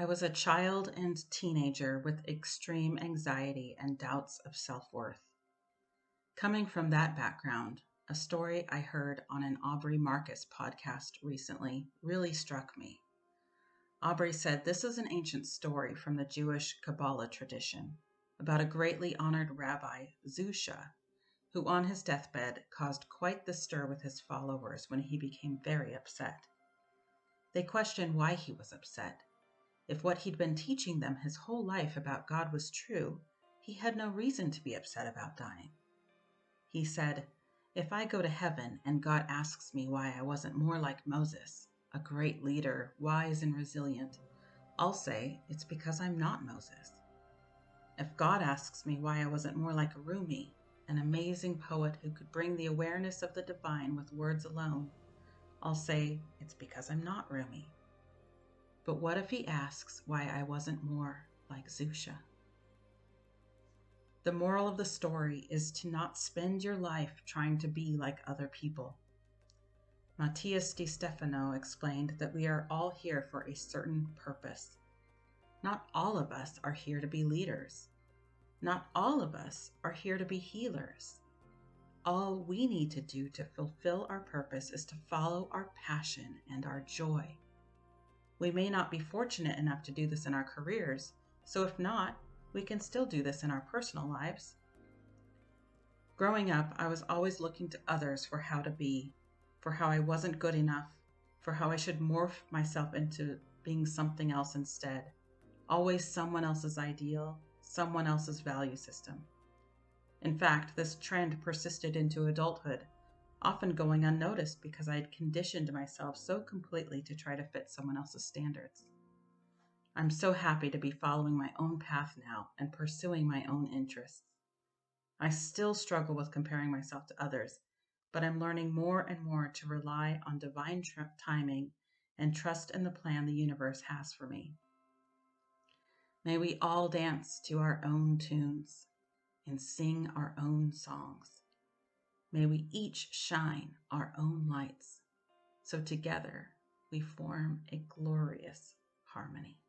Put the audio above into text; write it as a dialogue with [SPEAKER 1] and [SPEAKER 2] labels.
[SPEAKER 1] I was a child and teenager with extreme anxiety and doubts of self-worth. Coming from that background, a story I heard on an Aubrey Marcus podcast recently really struck me. Aubrey said this is an ancient story from the Jewish Kabbalah tradition about a greatly honored rabbi, Zusha, who on his deathbed caused quite the stir with his followers when he became very upset. They questioned why he was upset. If what he'd been teaching them his whole life about God was true, he had no reason to be upset about dying. He said, "If I go to heaven and God asks me why I wasn't more like Moses, a great leader, wise and resilient, I'll say it's because I'm not Moses. If God asks me why I wasn't more like Rumi, an amazing poet who could bring the awareness of the divine with words alone, I'll say it's because I'm not Rumi. But what if he asks why I wasn't more like Zusha?" The moral of the story is to not spend your life trying to be like other people. Matthias Di Stefano explained that we are all here for a certain purpose. Not all of us are here to be leaders. Not all of us are here to be healers. All we need to do to fulfill our purpose is to follow our passion and our joy. We may not be fortunate enough to do this in our careers, so if not, we can still do this in our personal lives. Growing up, I was always looking to others for how to be, for how I wasn't good enough, for how I should morph myself into being something else instead. Always someone else's ideal, someone else's value system. In fact, this trend persisted into adulthood, often going unnoticed because I had conditioned myself so completely to try to fit someone else's standards. I'm so happy to be following my own path now and pursuing my own interests. I still struggle with comparing myself to others, but I'm learning more and more to rely on divine timing and trust in the plan the universe has for me. May we all dance to our own tunes and sing our own songs. May we each shine our own lights, so together we form a glorious harmony.